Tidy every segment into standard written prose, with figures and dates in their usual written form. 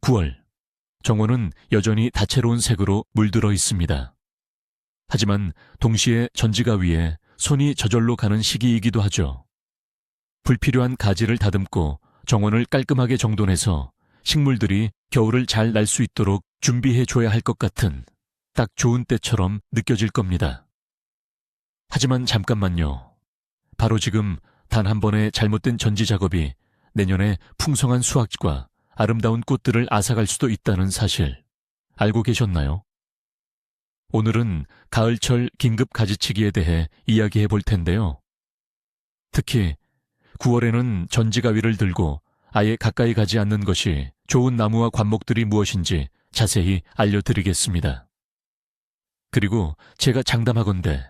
9월, 정원은 여전히 다채로운 색으로 물들어 있습니다. 하지만 동시에 전지가 위에 손이 저절로 가는 시기이기도 하죠. 불필요한 가지를 다듬고 정원을 깔끔하게 정돈해서 식물들이 겨울을 잘 날 수 있도록 준비해 줘야 할 것 같은 딱 좋은 때처럼 느껴질 겁니다. 하지만 잠깐만요. 바로 지금 단 한 번의 잘못된 전지 작업이 내년에 풍성한 수확과 아름다운 꽃들을 앗아갈 수도 있다는 사실 알고 계셨나요? 오늘은 가을철 긴급 가지치기에 대해 이야기해 볼 텐데요. 특히 9월에는 전지가위를 들고 아예 가까이 가지 않는 것이 좋은 나무와 관목들이 무엇인지 자세히 알려드리겠습니다. 그리고 제가 장담하건대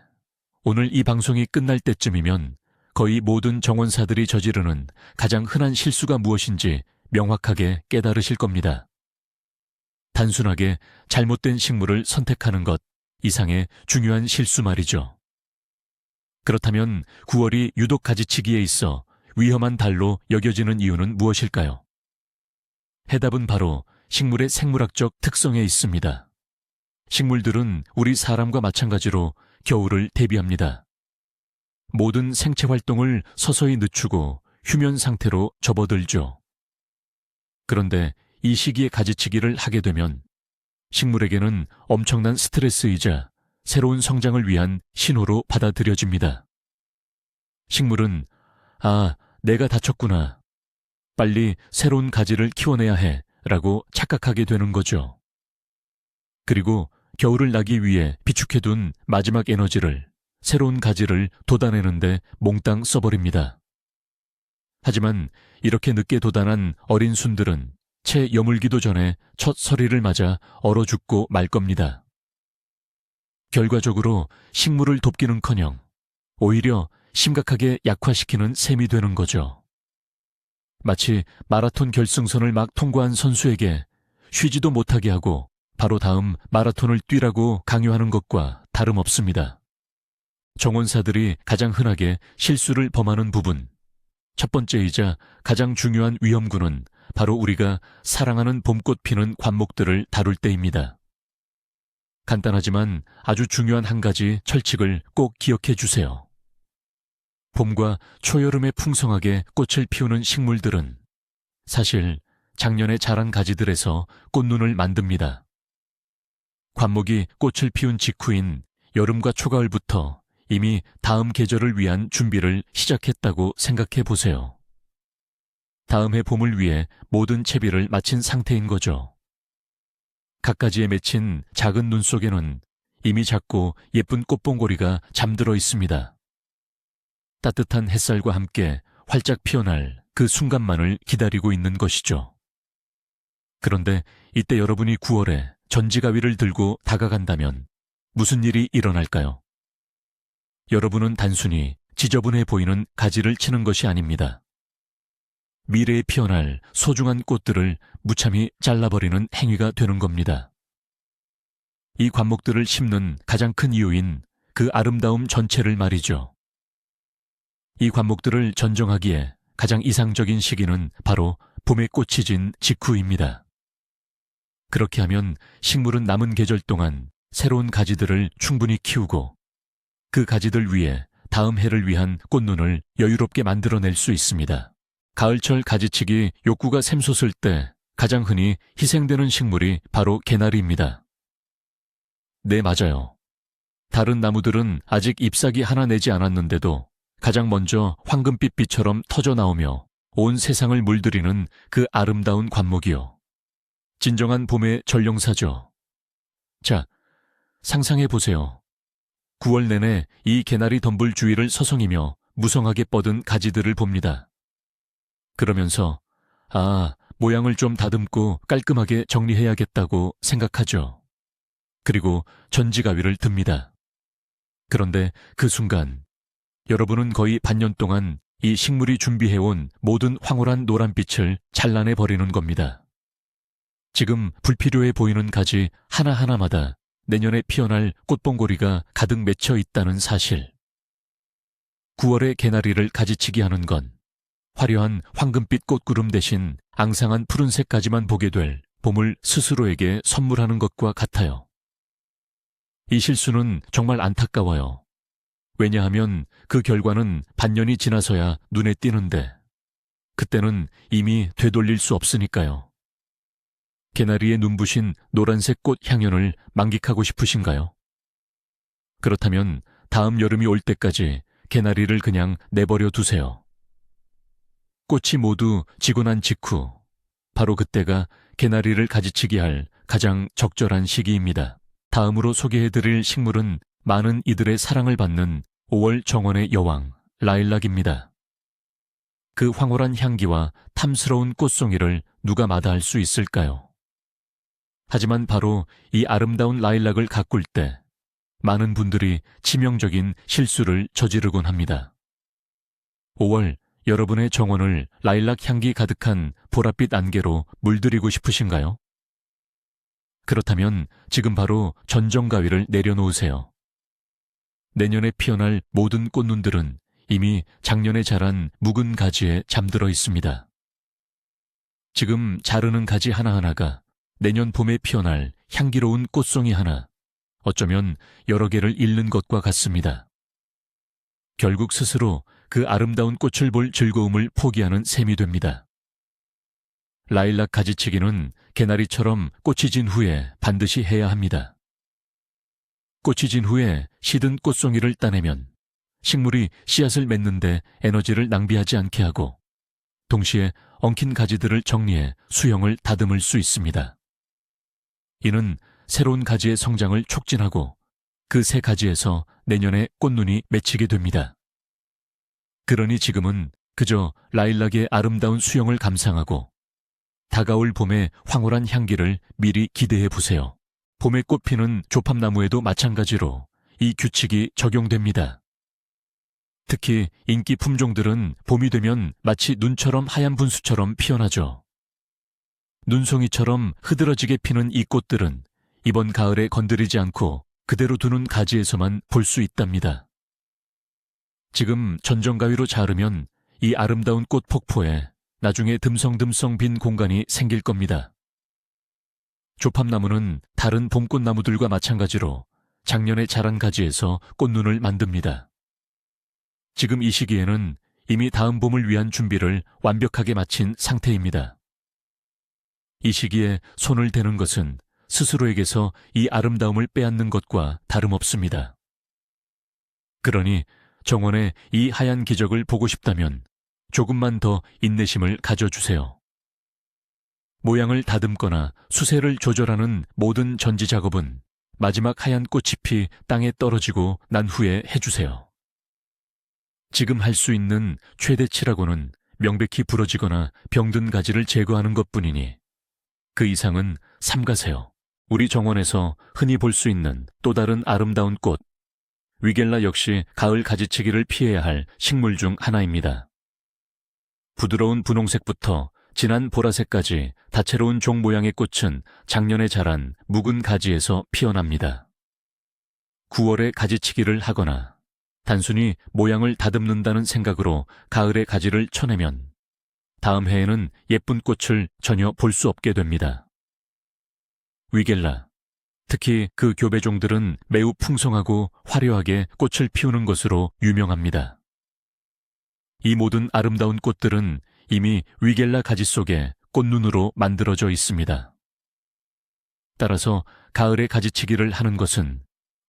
오늘 이 방송이 끝날 때쯤이면 거의 모든 정원사들이 저지르는 가장 흔한 실수가 무엇인지 명확하게 깨달으실 겁니다. 단순하게 잘못된 식물을 선택하는 것 이상의 중요한 실수 말이죠. 그렇다면 9월이 유독 가지치기에 있어 위험한 달로 여겨지는 이유는 무엇일까요? 해답은 바로 식물의 생물학적 특성에 있습니다. 식물들은 우리 사람과 마찬가지로 겨울을 대비합니다. 모든 생체 활동을 서서히 늦추고 휴면 상태로 접어들죠. 그런데 이 시기에 가지치기를 하게 되면 식물에게는 엄청난 스트레스이자 새로운 성장을 위한 신호로 받아들여집니다. 식물은 내가 다쳤구나. 빨리 새로운 가지를 키워내야 해 라고 착각하게 되는 거죠. 그리고 겨울을 나기 위해 비축해둔 마지막 에너지를 새로운 가지를 돋아내는데 몽땅 써버립니다. 하지만 이렇게 늦게 돋아난 어린 순들은 채 여물기도 전에 첫 서리를 맞아 얼어 죽고 말 겁니다. 결과적으로 식물을 돕기는커녕 오히려 심각하게 약화시키는 셈이 되는 거죠. 마치 마라톤 결승선을 막 통과한 선수에게 쉬지도 못하게 하고 바로 다음 마라톤을 뛰라고 강요하는 것과 다름없습니다. 정원사들이 가장 흔하게 실수를 범하는 부분, 첫 번째이자 가장 중요한 위험군은 바로 우리가 사랑하는 봄꽃 피는 관목들을 다룰 때입니다. 간단하지만 아주 중요한 한 가지 철칙을 꼭 기억해 주세요. 봄과 초여름에 풍성하게 꽃을 피우는 식물들은 사실 작년에 자란 가지들에서 꽃눈을 만듭니다. 관목이 꽃을 피운 직후인 여름과 초가을부터 이미 다음 계절을 위한 준비를 시작했다고 생각해 보세요. 다음 해 봄을 위해 모든 채비를 마친 상태인 거죠. 갖가지에 맺힌 작은 눈 속에는 이미 작고 예쁜 꽃봉고리가 잠들어 있습니다. 따뜻한 햇살과 함께 활짝 피어날 그 순간만을 기다리고 있는 것이죠. 그런데 이때 여러분이 9월에 전지가위를 들고 다가간다면 무슨 일이 일어날까요? 여러분은 단순히 지저분해 보이는 가지를 치는 것이 아닙니다. 미래에 피어날 소중한 꽃들을 무참히 잘라버리는 행위가 되는 겁니다. 이 관목들을 심는 가장 큰 이유인 그 아름다움 전체를 말이죠. 이 관목들을 전정하기에 가장 이상적인 시기는 바로 봄에 꽃이 진 직후입니다. 그렇게 하면 식물은 남은 계절 동안 새로운 가지들을 충분히 키우고 그 가지들 위에 다음 해를 위한 꽃눈을 여유롭게 만들어낼 수 있습니다. 가을철 가지치기 욕구가 샘솟을 때 가장 흔히 희생되는 식물이 바로 개나리입니다. 네, 맞아요. 다른 나무들은 아직 잎사귀 하나 내지 않았는데도 가장 먼저 황금빛 빛처럼 터져 나오며 온 세상을 물들이는 그 아름다운 관목이요. 진정한 봄의 전령사죠. 자, 상상해 보세요. 9월 내내 이 개나리 덤불 주위를 서성이며 무성하게 뻗은 가지들을 봅니다. 그러면서 모양을 좀 다듬고 깔끔하게 정리해야겠다고 생각하죠. 그리고 전지가위를 듭니다. 그런데 그 순간 여러분은 거의 반년 동안 이 식물이 준비해온 모든 황홀한 노란빛을 잘라내버리는 겁니다. 지금 불필요해 보이는 가지 하나하나마다 내년에 피어날 꽃봉고리가 가득 맺혀 있다는 사실. 9월의 개나리를 가지치기 하는 건 화려한 황금빛 꽃구름 대신 앙상한 푸른색 가지만 보게 될 봄을 스스로에게 선물하는 것과 같아요. 이 실수는 정말 안타까워요. 왜냐하면 그 결과는 반년이 지나서야 눈에 띄는데 그때는 이미 되돌릴 수 없으니까요. 개나리에 눈부신 노란색 꽃 향연을 만끽하고 싶으신가요? 그렇다면 다음 여름이 올 때까지 개나리를 그냥 내버려 두세요. 꽃이 모두 지고 난 직후 바로 그때가 개나리를 가지치기 할 가장 적절한 시기입니다. 다음으로 소개해드릴 식물은 많은 이들의 사랑을 받는 5월 정원의 여왕, 라일락입니다. 그 황홀한 향기와 탐스러운 꽃송이를 누가 마다할 수 있을까요? 하지만 바로 이 아름다운 라일락을 가꿀 때 많은 분들이 치명적인 실수를 저지르곤 합니다. 5월 여러분의 정원을 라일락 향기 가득한 보랏빛 안개로 물들이고 싶으신가요? 그렇다면 지금 바로 전정가위를 내려놓으세요. 내년에 피어날 모든 꽃눈들은 이미 작년에 자란 묵은 가지에 잠들어 있습니다. 지금 자르는 가지 하나하나가 내년 봄에 피어날 향기로운 꽃송이 하나, 어쩌면 여러 개를 잃는 것과 같습니다. 결국 스스로 그 아름다운 꽃을 볼 즐거움을 포기하는 셈이 됩니다. 라일락 가지치기는 개나리처럼 꽃이 진 후에 반드시 해야 합니다. 꽃이 진 후에 시든 꽃송이를 따내면 식물이 씨앗을 맺는데 에너지를 낭비하지 않게 하고 동시에 엉킨 가지들을 정리해 수형을 다듬을 수 있습니다. 이는 새로운 가지의 성장을 촉진하고 그 새 가지에서 내년에 꽃눈이 맺히게 됩니다. 그러니 지금은 그저 라일락의 아름다운 수영을 감상하고 다가올 봄의 황홀한 향기를 미리 기대해 보세요. 봄에 꽃피는 조팝나무에도 마찬가지로 이 규칙이 적용됩니다. 특히 인기 품종들은 봄이 되면 마치 눈처럼 하얀 분수처럼 피어나죠. 눈송이처럼 흐드러지게 피는 이 꽃들은 이번 가을에 건드리지 않고 그대로 두는 가지에서만 볼 수 있답니다. 지금 전정가위로 자르면 이 아름다운 꽃 폭포에 나중에 듬성듬성 빈 공간이 생길 겁니다. 조팝나무는 다른 봄꽃나무들과 마찬가지로 작년에 자란 가지에서 꽃눈을 만듭니다. 지금 이 시기에는 이미 다음 봄을 위한 준비를 완벽하게 마친 상태입니다. 이 시기에 손을 대는 것은 스스로에게서 이 아름다움을 빼앗는 것과 다름없습니다. 그러니 정원의 이 하얀 기적을 보고 싶다면 조금만 더 인내심을 가져주세요. 모양을 다듬거나 수세를 조절하는 모든 전지 작업은 마지막 하얀 꽃잎이 땅에 떨어지고 난 후에 해주세요. 지금 할 수 있는 최대치라고는 명백히 부러지거나 병든 가지를 제거하는 것뿐이니 그 이상은 삼가세요. 우리 정원에서 흔히 볼 수 있는 또 다른 아름다운 꽃, 위겔라 역시 가을 가지치기를 피해야 할 식물 중 하나입니다. 부드러운 분홍색부터 진한 보라색까지 다채로운 종 모양의 꽃은 작년에 자란 묵은 가지에서 피어납니다. 9월에 가지치기를 하거나 단순히 모양을 다듬는다는 생각으로 가을의 가지를 쳐내면 다음 해에는 예쁜 꽃을 전혀 볼 수 없게 됩니다. 위겔라, 특히 그 교배종들은 매우 풍성하고 화려하게 꽃을 피우는 것으로 유명합니다. 이 모든 아름다운 꽃들은 이미 위겔라 가지 속에 꽃눈으로 만들어져 있습니다. 따라서 가을에 가지치기를 하는 것은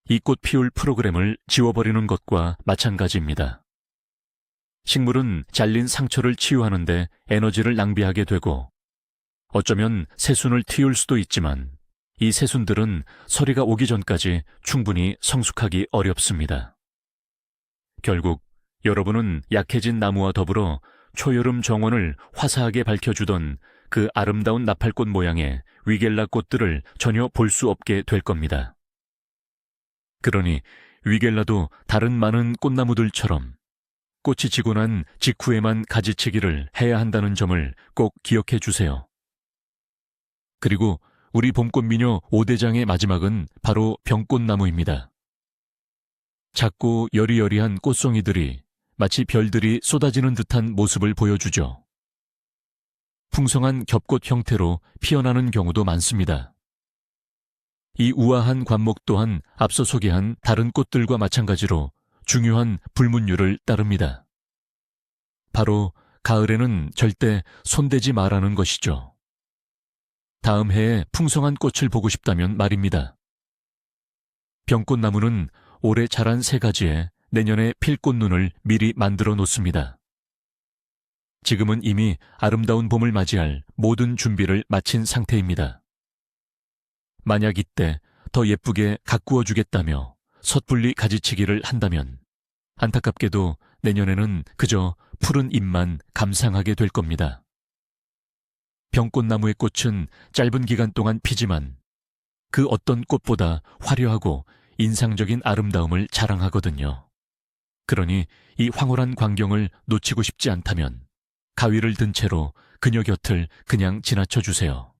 이 꽃 피울 프로그램을 지워버리는 것과 마찬가지입니다. 식물은 잘린 상처를 치유하는데 에너지를 낭비하게 되고 어쩌면 새순을 틔울 수도 있지만 이 새순들은 서리가 오기 전까지 충분히 성숙하기 어렵습니다. 결국 여러분은 약해진 나무와 더불어 초여름 정원을 화사하게 밝혀주던 그 아름다운 나팔꽃 모양의 위겔라 꽃들을 전혀 볼 수 없게 될 겁니다. 그러니 위겔라도 다른 많은 꽃나무들처럼 꽃이 지고 난 직후에만 가지치기를 해야 한다는 점을 꼭 기억해 주세요. 그리고 우리 봄꽃 미녀 5대장의 마지막은 바로 병꽃나무입니다. 작고 여리여리한 꽃송이들이 마치 별들이 쏟아지는 듯한 모습을 보여주죠. 풍성한 겹꽃 형태로 피어나는 경우도 많습니다. 이 우아한 관목 또한 앞서 소개한 다른 꽃들과 마찬가지로 중요한 불문율을 따릅니다. 바로 가을에는 절대 손대지 말라는 것이죠. 다음 해에 풍성한 꽃을 보고 싶다면 말입니다. 병꽃나무는 올해 자란 3가지에 내년에 필 꽃눈을 미리 만들어 놓습니다. 지금은 이미 아름다운 봄을 맞이할 모든 준비를 마친 상태입니다. 만약 이때 더 예쁘게 가꾸어 주겠다며 섣불리 가지치기를 한다면 안타깝게도 내년에는 그저 푸른 잎만 감상하게 될 겁니다. 병꽃나무의 꽃은 짧은 기간 동안 피지만 그 어떤 꽃보다 화려하고 인상적인 아름다움을 자랑하거든요. 그러니 이 황홀한 광경을 놓치고 싶지 않다면 가위를 든 채로 그녀 곁을 그냥 지나쳐 주세요.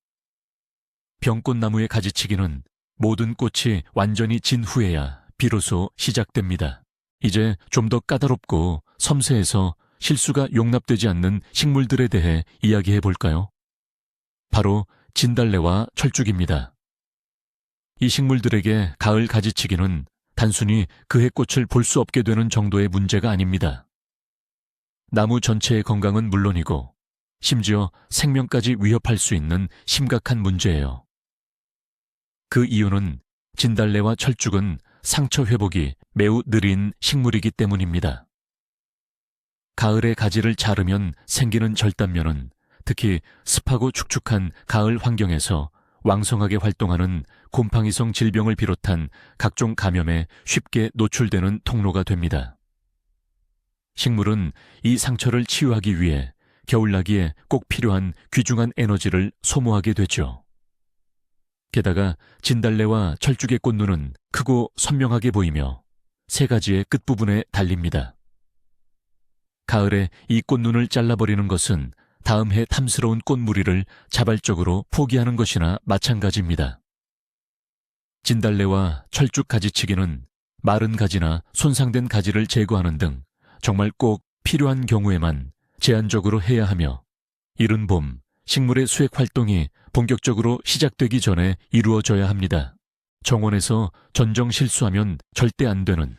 병꽃나무의 가지치기는 모든 꽃이 완전히 진 후에야 비로소 시작됩니다. 이제 좀 더 까다롭고 섬세해서 실수가 용납되지 않는 식물들에 대해 이야기해 볼까요? 바로 진달래와 철쭉입니다. 이 식물들에게 가을 가지치기는 단순히 그해 꽃을 볼 수 없게 되는 정도의 문제가 아닙니다. 나무 전체의 건강은 물론이고 심지어 생명까지 위협할 수 있는 심각한 문제예요. 그 이유는 진달래와 철쭉은 상처 회복이 매우 느린 식물이기 때문입니다. 가을에 가지를 자르면 생기는 절단면은 특히 습하고 축축한 가을 환경에서 왕성하게 활동하는 곰팡이성 질병을 비롯한 각종 감염에 쉽게 노출되는 통로가 됩니다. 식물은 이 상처를 치유하기 위해 겨울나기에 꼭 필요한 귀중한 에너지를 소모하게 되죠. 게다가 진달래와 철쭉의 꽃눈은 크고 선명하게 보이며 3가지의 끝부분에 달립니다. 가을에 이 꽃눈을 잘라버리는 것은 다음 해 탐스러운 꽃무리를 자발적으로 포기하는 것이나 마찬가지입니다. 진달래와 철쭉 가지치기는 마른 가지나 손상된 가지를 제거하는 등 정말 꼭 필요한 경우에만 제한적으로 해야 하며 이른 봄 식물의 수액 활동이 본격적으로 시작되기 전에 이루어져야 합니다. 정원에서 전정 실수하면 절대 안 되는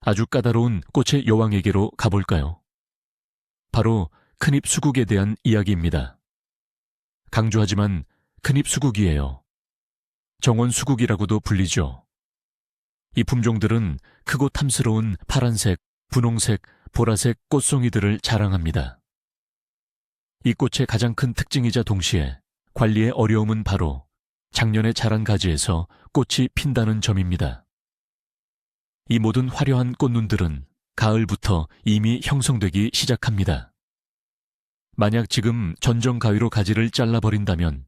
아주 까다로운 꽃의 여왕에게로 가볼까요? 바로 큰잎 수국에 대한 이야기입니다. 강조하지만 큰잎 수국이에요. 정원 수국이라고도 불리죠. 이 품종들은 크고 탐스러운 파란색, 분홍색, 보라색 꽃송이들을 자랑합니다. 이 꽃의 가장 큰 특징이자 동시에 관리의 어려움은 바로 작년에 자란 가지에서 꽃이 핀다는 점입니다. 이 모든 화려한 꽃눈들은 가을부터 이미 형성되기 시작합니다. 만약 지금 전정 가위로 가지를 잘라버린다면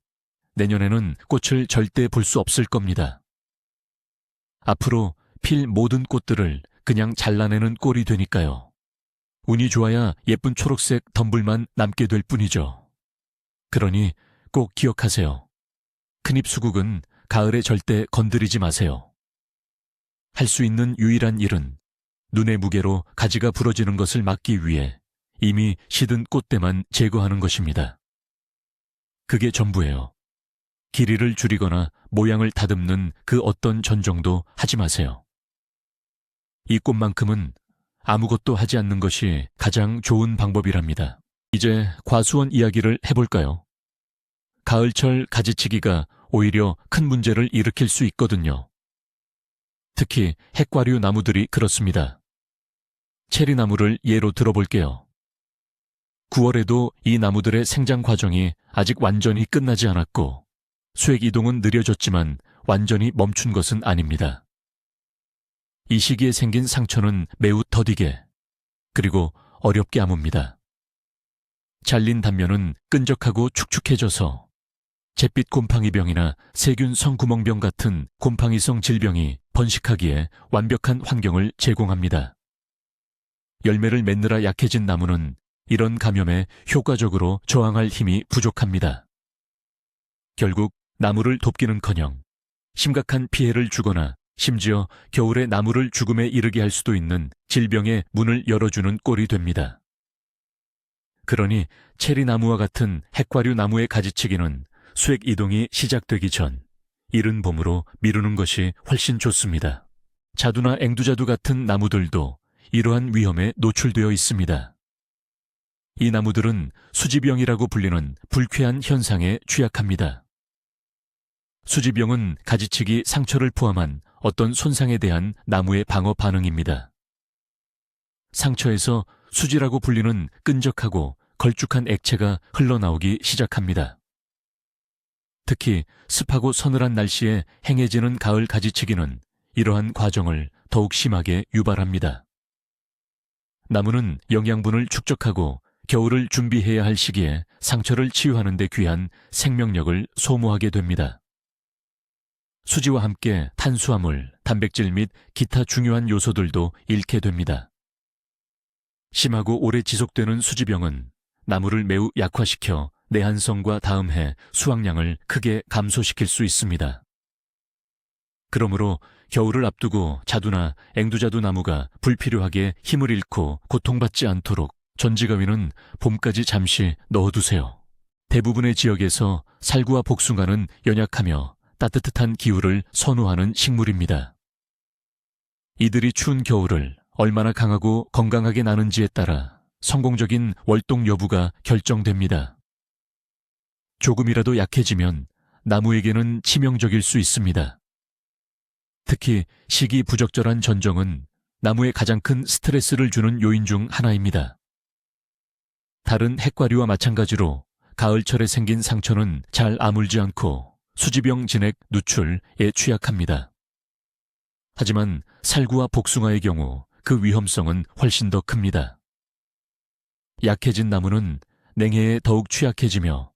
내년에는 꽃을 절대 볼 수 없을 겁니다. 앞으로 필 모든 꽃들을 그냥 잘라내는 꼴이 되니까요. 운이 좋아야 예쁜 초록색 덤불만 남게 될 뿐이죠. 그러니 꼭 기억하세요. 큰잎 수국은 가을에 절대 건드리지 마세요. 할 수 있는 유일한 일은 눈의 무게로 가지가 부러지는 것을 막기 위해 이미 시든 꽃대만 제거하는 것입니다. 그게 전부예요. 길이를 줄이거나 모양을 다듬는 그 어떤 전정도 하지 마세요. 이 꽃만큼은 아무것도 하지 않는 것이 가장 좋은 방법이랍니다. 이제 과수원 이야기를 해볼까요? 가을철 가지치기가 오히려 큰 문제를 일으킬 수 있거든요. 특히 핵과류 나무들이 그렇습니다. 체리나무를 예로 들어볼게요. 9월에도 이 나무들의 생장 과정이 아직 완전히 끝나지 않았고 수액 이동은 느려졌지만 완전히 멈춘 것은 아닙니다. 이 시기에 생긴 상처는 매우 더디게 그리고 어렵게 아뭅니다. 잘린 단면은 끈적하고 축축해져서 잿빛 곰팡이병이나 세균 성구멍병 같은 곰팡이성 질병이 번식하기에 완벽한 환경을 제공합니다. 열매를 맺느라 약해진 나무는 이런 감염에 효과적으로 저항할 힘이 부족합니다. 결국 나무를 돕기는커녕 심각한 피해를 주거나 심지어 겨울에 나무를 죽음에 이르게 할 수도 있는 질병의 문을 열어주는 꼴이 됩니다. 그러니 체리나무와 같은 핵과류 나무의 가지치기는 수액 이동이 시작되기 전 이른 봄으로 미루는 것이 훨씬 좋습니다. 자두나 앵두자두 같은 나무들도 이러한 위험에 노출되어 있습니다. 이 나무들은 수지병이라고 불리는 불쾌한 현상에 취약합니다. 수지병은 가지치기 상처를 포함한 어떤 손상에 대한 나무의 방어 반응입니다. 상처에서 수지라고 불리는 끈적하고 걸쭉한 액체가 흘러나오기 시작합니다. 특히 습하고 서늘한 날씨에 행해지는 가을 가지치기는 이러한 과정을 더욱 심하게 유발합니다. 나무는 영양분을 축적하고 겨울을 준비해야 할 시기에 상처를 치유하는 데 귀한 생명력을 소모하게 됩니다. 수지와 함께 탄수화물, 단백질 및 기타 중요한 요소들도 잃게 됩니다. 심하고 오래 지속되는 수지병은 나무를 매우 약화시켜 내한성과 다음 해 수확량을 크게 감소시킬 수 있습니다. 그러므로 겨울을 앞두고 자두나 앵두자두 나무가 불필요하게 힘을 잃고 고통받지 않도록 전지가위는 봄까지 잠시 넣어두세요. 대부분의 지역에서 살구와 복숭아는 연약하며 따뜻한 기후를 선호하는 식물입니다. 이들이 추운 겨울을 얼마나 강하고 건강하게 나는지에 따라 성공적인 월동 여부가 결정됩니다. 조금이라도 약해지면 나무에게는 치명적일 수 있습니다. 특히 시기 부적절한 전정은 나무에 가장 큰 스트레스를 주는 요인 중 하나입니다. 다른 핵과류와 마찬가지로 가을철에 생긴 상처는 잘 아물지 않고 수지병 진액 누출에 취약합니다. 하지만 살구와 복숭아의 경우 그 위험성은 훨씬 더 큽니다. 약해진 나무는 냉해에 더욱 취약해지며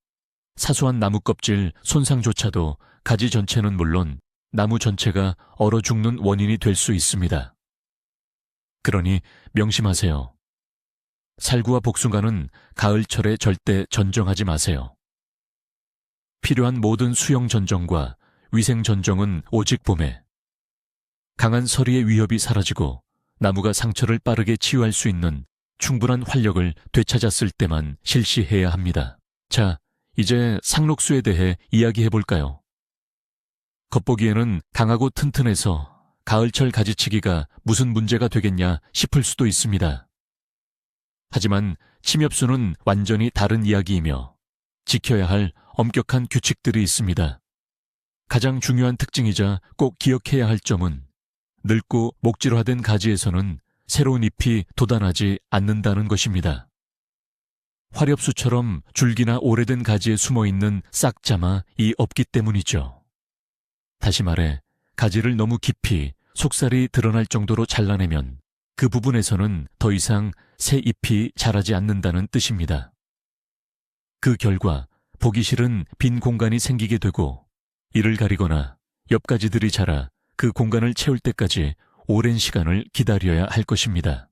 사소한 나무 껍질 손상조차도 가지 전체는 물론 나무 전체가 얼어 죽는 원인이 될 수 있습니다. 그러니 명심하세요. 살구와 복숭아는 가을철에 절대 전정하지 마세요. 필요한 모든 수영 전정과 위생 전정은 오직 봄에 강한 서리의 위협이 사라지고 나무가 상처를 빠르게 치유할 수 있는 충분한 활력을 되찾았을 때만 실시해야 합니다. 자, 이제 상록수에 대해 이야기해볼까요? 겉보기에는 강하고 튼튼해서 가을철 가지치기가 무슨 문제가 되겠냐 싶을 수도 있습니다. 하지만 침엽수는 완전히 다른 이야기이며 지켜야 할 엄격한 규칙들이 있습니다. 가장 중요한 특징이자 꼭 기억해야 할 점은 늙고 목질화된 가지에서는 새로운 잎이 돋아나지 않는다는 것입니다. 화렵수처럼 줄기나 오래된 가지에 숨어있는 싹자마이 없기 때문이죠. 다시 말해 가지를 너무 깊이 속살이 드러날 정도로 잘라내면 그 부분에서는 더 이상 새 잎이 자라지 않는다는 뜻입니다. 그 결과 보기 싫은 빈 공간이 생기게 되고 이를 가리거나 옆가지들이 자라 그 공간을 채울 때까지 오랜 시간을 기다려야 할 것입니다.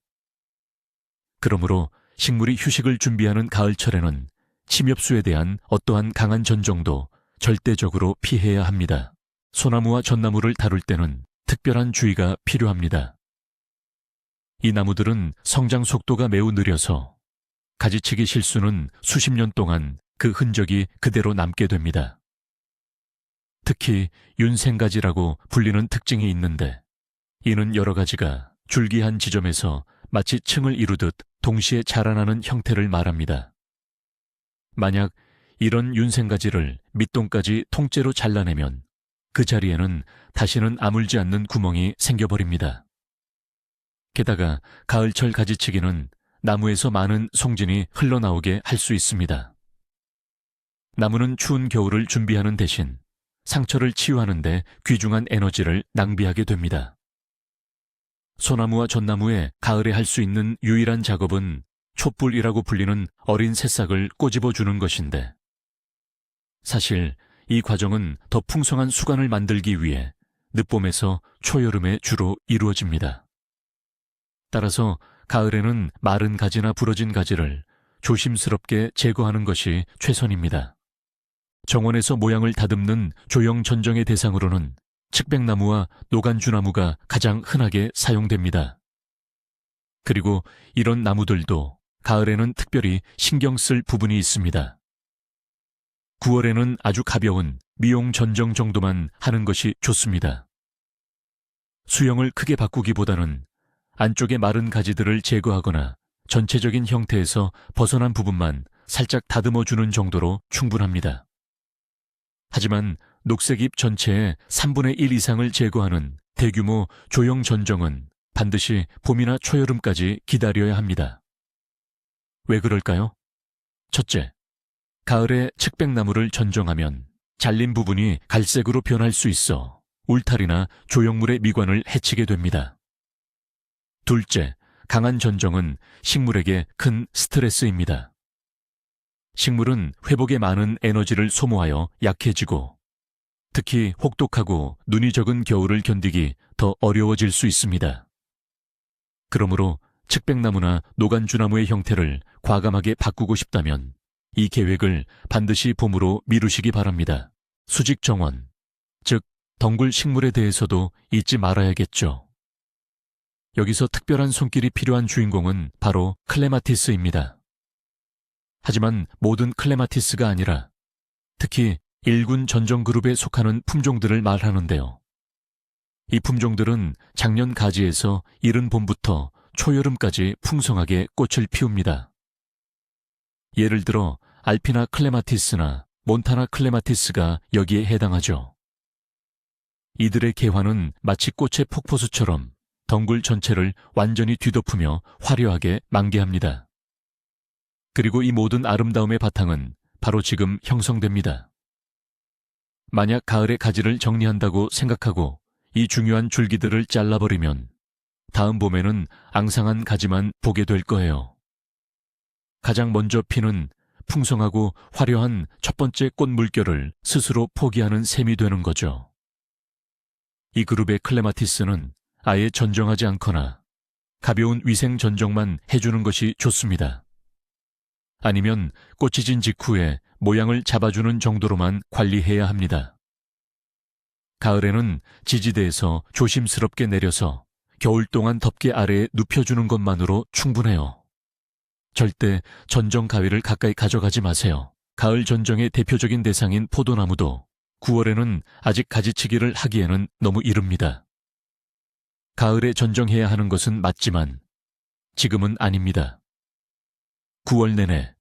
그러므로 식물이 휴식을 준비하는 가을철에는 침엽수에 대한 어떠한 강한 전정도 절대적으로 피해야 합니다. 소나무와 전나무를 다룰 때는 특별한 주의가 필요합니다. 이 나무들은 성장 속도가 매우 느려서 가지치기 실수는 수십 년 동안 그 흔적이 그대로 남게 됩니다. 특히 윤생가지라고 불리는 특징이 있는데 이는 여러 가지가 줄기한 지점에서 마치 층을 이루듯 동시에 자라나는 형태를 말합니다. 만약 이런 윤생가지를 밑동까지 통째로 잘라내면 그 자리에는 다시는 아물지 않는 구멍이 생겨버립니다. 게다가 가을철 가지치기는 나무에서 많은 송진이 흘러나오게 할 수 있습니다. 나무는 추운 겨울을 준비하는 대신 상처를 치유하는 데 귀중한 에너지를 낭비하게 됩니다. 소나무와 전나무에 가을에 할 수 있는 유일한 작업은 촛불이라고 불리는 어린 새싹을 꼬집어 주는 것인데 사실 이 과정은 더 풍성한 수관을 만들기 위해 늦봄에서 초여름에 주로 이루어집니다. 따라서 가을에는 마른 가지나 부러진 가지를 조심스럽게 제거하는 것이 최선입니다. 정원에서 모양을 다듬는 조형 전정의 대상으로는 측백나무와 노간주나무가 가장 흔하게 사용됩니다. 그리고 이런 나무들도 가을에는 특별히 신경 쓸 부분이 있습니다. 9월에는 아주 가벼운 미용 전정 정도만 하는 것이 좋습니다. 수영을 크게 바꾸기보다는 안쪽의 마른 가지들을 제거하거나 전체적인 형태에서 벗어난 부분만 살짝 다듬어주는 정도로 충분합니다. 하지만 녹색잎 전체의 3분의 1 이상을 제거하는 대규모 조형 전정은 반드시 봄이나 초여름까지 기다려야 합니다. 왜 그럴까요? 첫째, 가을에 측백나무를 전정하면 잘린 부분이 갈색으로 변할 수 있어 울타리나 조형물의 미관을 해치게 됩니다. 둘째, 강한 전정은 식물에게 큰 스트레스입니다. 식물은 회복에 많은 에너지를 소모하여 약해지고 특히 혹독하고 눈이 적은 겨울을 견디기 더 어려워질 수 있습니다. 그러므로 측백나무나 노간주나무의 형태를 과감하게 바꾸고 싶다면 이 계획을 반드시 봄으로 미루시기 바랍니다. 수직 정원, 즉 덩굴 식물에 대해서도 잊지 말아야겠죠. 여기서 특별한 손길이 필요한 주인공은 바로 클레마티스입니다. 하지만 모든 클레마티스가 아니라 특히 1군 전정그룹에 속하는 품종들을 말하는데요. 이 품종들은 작년 가지에서 이른 봄부터 초여름까지 풍성하게 꽃을 피웁니다. 예를 들어 알피나 클레마티스나 몬타나 클레마티스가 여기에 해당하죠. 이들의 개화는 마치 꽃의 폭포수처럼 덩굴 전체를 완전히 뒤덮으며 화려하게 만개합니다. 그리고 이 모든 아름다움의 바탕은 바로 지금 형성됩니다. 만약 가을의 가지를 정리한다고 생각하고 이 중요한 줄기들을 잘라버리면 다음 봄에는 앙상한 가지만 보게 될 거예요. 가장 먼저 피는 풍성하고 화려한 첫 번째 꽃 물결을 스스로 포기하는 셈이 되는 거죠. 이 그룹의 클레마티스는 아예 전정하지 않거나 가벼운 위생 전정만 해주는 것이 좋습니다. 아니면 꽃이 진 직후에 모양을 잡아주는 정도로만 관리해야 합니다. 가을에는 지지대에서 조심스럽게 내려서 겨울 동안 덮개 아래에 눕혀주는 것만으로 충분해요. 절대 전정 가위를 가까이 가져가지 마세요. 가을 전정의 대표적인 대상인 포도나무도 9월에는 아직 가지치기를 하기에는 너무 이릅니다. 가을에 전정해야 하는 것은 맞지만 지금은 아닙니다. 9월 내내,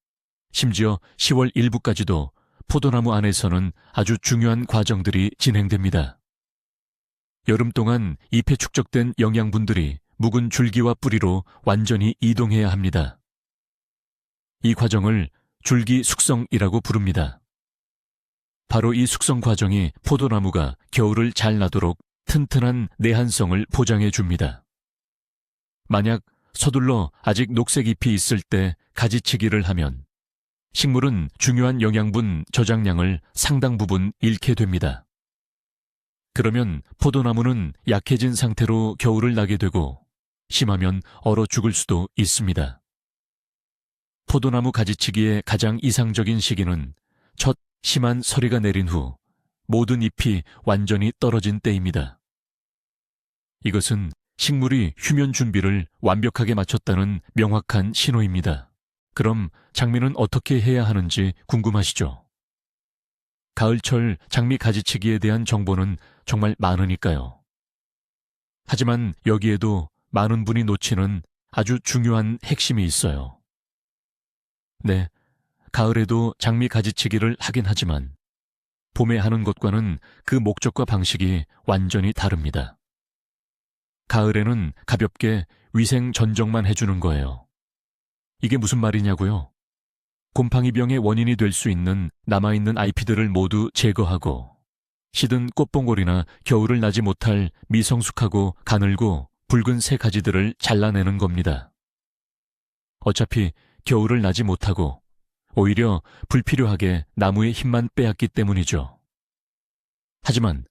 심지어 10월 일부까지도 포도나무 안에서는 아주 중요한 과정들이 진행됩니다. 여름 동안 잎에 축적된 영양분들이 묵은 줄기와 뿌리로 완전히 이동해야 합니다. 이 과정을 줄기 숙성이라고 부릅니다. 바로 이 숙성 과정이 포도나무가 겨울을 잘 나도록 튼튼한 내한성을 보장해 줍니다. 만약 서둘러 아직 녹색 잎이 있을 때 가지치기를 하면 식물은 중요한 영양분 저장량을 상당 부분 잃게 됩니다. 그러면 포도나무는 약해진 상태로 겨울을 나게 되고 심하면 얼어 죽을 수도 있습니다. 포도나무 가지치기의 가장 이상적인 시기는 첫 심한 서리가 내린 후 모든 잎이 완전히 떨어진 때입니다. 이것은 식물이 휴면 준비를 완벽하게 마쳤다는 명확한 신호입니다. 그럼 장미는 어떻게 해야 하는지 궁금하시죠? 가을철 장미 가지치기에 대한 정보는 정말 많으니까요. 하지만 여기에도 많은 분이 놓치는 아주 중요한 핵심이 있어요. 네, 가을에도 장미 가지치기를 하긴 하지만 봄에 하는 것과는 그 목적과 방식이 완전히 다릅니다. 가을에는 가볍게 위생 전정만 해주는 거예요. 이게 무슨 말이냐고요? 곰팡이병의 원인이 될 수 있는 남아있는 잎들을 모두 제거하고 시든 꽃봉오리나 겨울을 나지 못할 미성숙하고 가늘고 붉은 새 가지들을 잘라내는 겁니다. 어차피 겨울을 나지 못하고 오히려 불필요하게 나무의 힘만 빼앗기 때문이죠. 하지만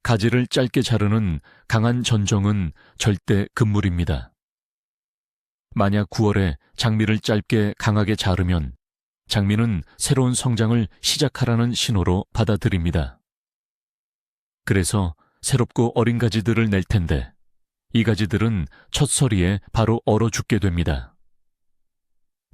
가지를 짧게 자르는 강한 전정은 절대 금물입니다. 만약 9월에 장미를 짧게 강하게 자르면 장미는 새로운 성장을 시작하라는 신호로 받아들입니다. 그래서 새롭고 어린 가지들을 낼 텐데 이 가지들은 첫 서리에 바로 얼어 죽게 됩니다.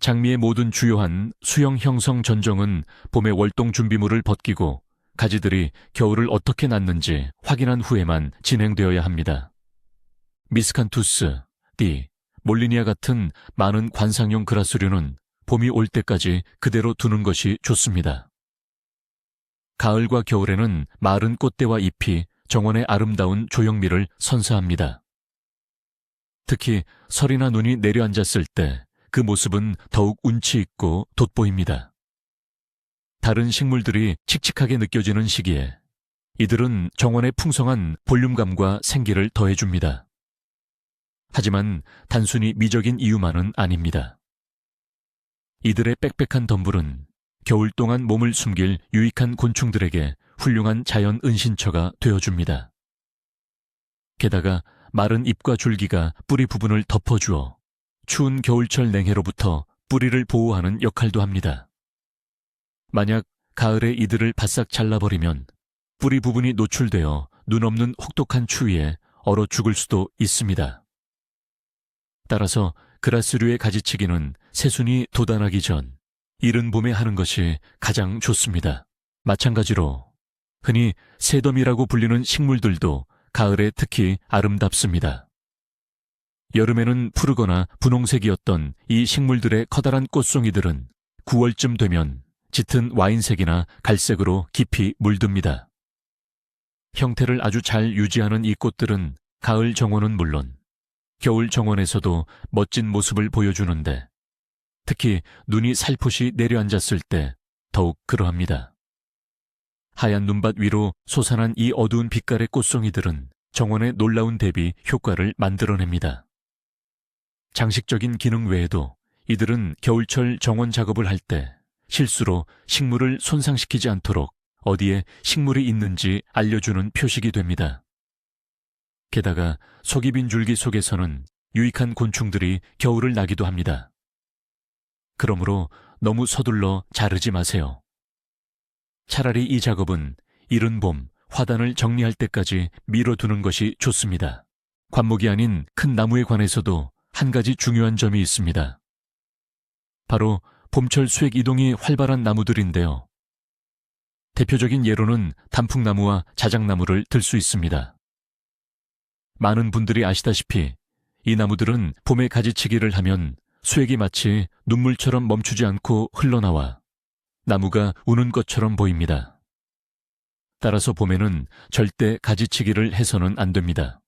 장미의 모든 주요한 수영 형성 전정은 봄의 월동 준비물을 벗기고 가지들이 겨울을 어떻게 낳는지 확인한 후에만 진행되어야 합니다. 미스칸투스, 띠, 몰리니아 같은 많은 관상용 그라스류는 봄이 올 때까지 그대로 두는 것이 좋습니다. 가을과 겨울에는 마른 꽃대와 잎이 정원의 아름다운 조형미를 선사합니다. 특히 설이나 눈이 내려앉았을 때 그 모습은 더욱 운치 있고 돋보입니다. 다른 식물들이 칙칙하게 느껴지는 시기에 이들은 정원의 풍성한 볼륨감과 생기를 더해줍니다. 하지만 단순히 미적인 이유만은 아닙니다. 이들의 빽빽한 덤불은 겨울 동안 몸을 숨길 유익한 곤충들에게 훌륭한 자연 은신처가 되어줍니다. 게다가 마른 잎과 줄기가 뿌리 부분을 덮어주어 추운 겨울철 냉해로부터 뿌리를 보호하는 역할도 합니다. 만약 가을에 이들을 바싹 잘라버리면 뿌리 부분이 노출되어 눈 없는 혹독한 추위에 얼어 죽을 수도 있습니다. 따라서 그라스류의 가지치기는 새순이 돋아나기 전 이른 봄에 하는 것이 가장 좋습니다. 마찬가지로 흔히 새덤이라고 불리는 식물들도 가을에 특히 아름답습니다. 여름에는 푸르거나 분홍색이었던 이 식물들의 커다란 꽃송이들은 9월쯤 되면 짙은 와인색이나 갈색으로 깊이 물듭니다. 형태를 아주 잘 유지하는 이 꽃들은 가을 정원은 물론 겨울 정원에서도 멋진 모습을 보여주는데 특히 눈이 살포시 내려앉았을 때 더욱 그러합니다. 하얀 눈밭 위로 솟아난 이 어두운 빛깔의 꽃송이들은 정원의 놀라운 대비 효과를 만들어냅니다. 장식적인 기능 외에도 이들은 겨울철 정원 작업을 할 때 실수로 식물을 손상시키지 않도록 어디에 식물이 있는지 알려주는 표식이 됩니다. 게다가 속이 빈 줄기 속에서는 유익한 곤충들이 겨울을 나기도 합니다. 그러므로 너무 서둘러 자르지 마세요. 차라리 이 작업은 이른 봄 화단을 정리할 때까지 미뤄두는 것이 좋습니다. 관목이 아닌 큰 나무에 관해서도 한 가지 중요한 점이 있습니다. 바로 봄철 수액 이동이 활발한 나무들인데요. 대표적인 예로는 단풍나무와 자작나무를 들 수 있습니다. 많은 분들이 아시다시피 이 나무들은 봄에 가지치기를 하면 수액이 마치 눈물처럼 멈추지 않고 흘러나와 나무가 우는 것처럼 보입니다. 따라서 봄에는 절대 가지치기를 해서는 안 됩니다.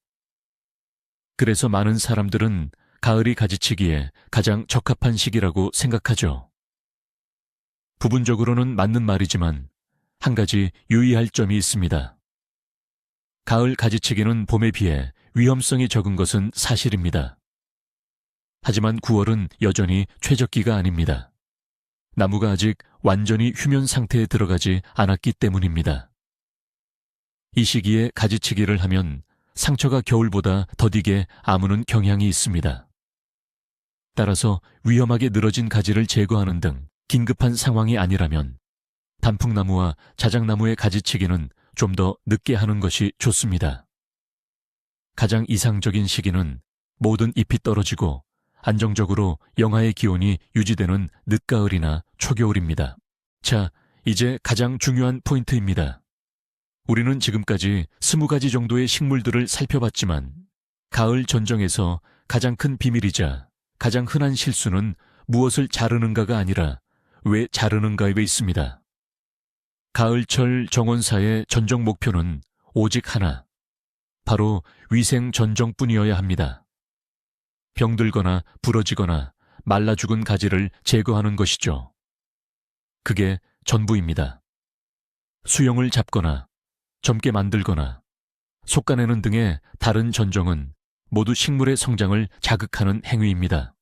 그래서 많은 사람들은 가을이 가지치기에 가장 적합한 시기라고 생각하죠. 부분적으로는 맞는 말이지만 한 가지 유의할 점이 있습니다. 가을 가지치기는 봄에 비해 위험성이 적은 것은 사실입니다. 하지만 9월은 여전히 최적기가 아닙니다. 나무가 아직 완전히 휴면 상태에 들어가지 않았기 때문입니다. 이 시기에 가지치기를 하면 상처가 겨울보다 더디게 아무는 경향이 있습니다. 따라서 위험하게 늘어진 가지를 제거하는 등 긴급한 상황이 아니라면 단풍나무와 자작나무의 가지치기는 좀 더 늦게 하는 것이 좋습니다. 가장 이상적인 시기는 모든 잎이 떨어지고 안정적으로 영하의 기온이 유지되는 늦가을이나 초겨울입니다. 자, 이제 가장 중요한 포인트입니다. 우리는 지금까지 20가지 정도의 식물들을 살펴봤지만 가을 전정에서 가장 큰 비밀이자 가장 흔한 실수는 무엇을 자르는가가 아니라 왜 자르는가에 있습니다. 가을철 정원사의 전정 목표는 오직 하나, 바로 위생 전정뿐이어야 합니다. 병들거나 부러지거나 말라 죽은 가지를 제거하는 것이죠. 그게 전부입니다. 수영을 잡거나 젊게 만들거나 솎아내는 등의 다른 전정은 모두 식물의 성장을 자극하는 행위입니다.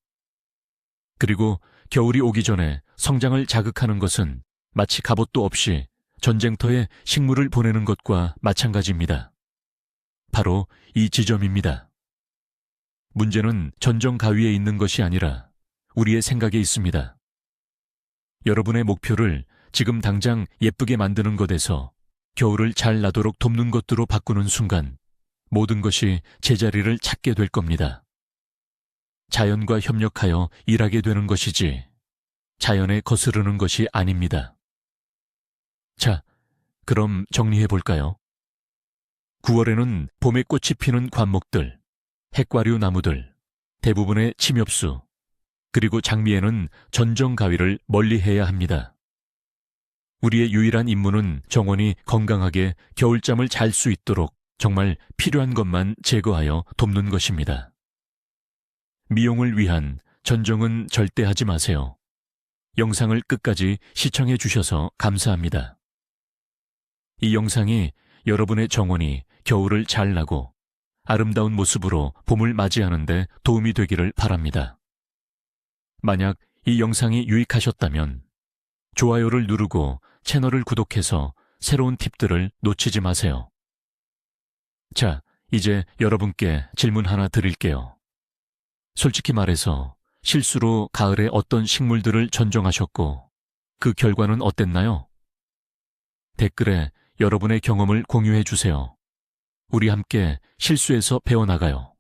그리고 겨울이 오기 전에 성장을 자극하는 것은 마치 갑옷도 없이 전쟁터에 식물을 보내는 것과 마찬가지입니다. 바로 이 지점입니다. 문제는 전정 가위에 있는 것이 아니라 우리의 생각에 있습니다. 여러분의 목표를 지금 당장 예쁘게 만드는 것에서 겨울을 잘 나도록 돕는 것으로 바꾸는 순간 모든 것이 제자리를 찾게 될 겁니다. 자연과 협력하여 일하게 되는 것이지 자연에 거스르는 것이 아닙니다. 자, 그럼 정리해 볼까요? 9월에는 봄에 꽃이 피는 관목들, 핵과류 나무들, 대부분의 침엽수, 그리고 장미에는 전정가위를 멀리해야 합니다. 우리의 유일한 임무는 정원이 건강하게 겨울잠을 잘 수 있도록 정말 필요한 것만 제거하여 돕는 것입니다. 미용을 위한 전정은 절대 하지 마세요. 영상을 끝까지 시청해 주셔서 감사합니다. 이 영상이 여러분의 정원이 겨울을 잘 나고 아름다운 모습으로 봄을 맞이하는 데 도움이 되기를 바랍니다. 만약 이 영상이 유익하셨다면 좋아요를 누르고 채널을 구독해서 새로운 팁들을 놓치지 마세요. 자, 이제 여러분께 질문 하나 드릴게요. 솔직히 말해서 실수로 가을에 어떤 식물들을 전정하셨고 그 결과는 어땠나요? 댓글에 여러분의 경험을 공유해 주세요. 우리 함께 실수에서 배워나가요.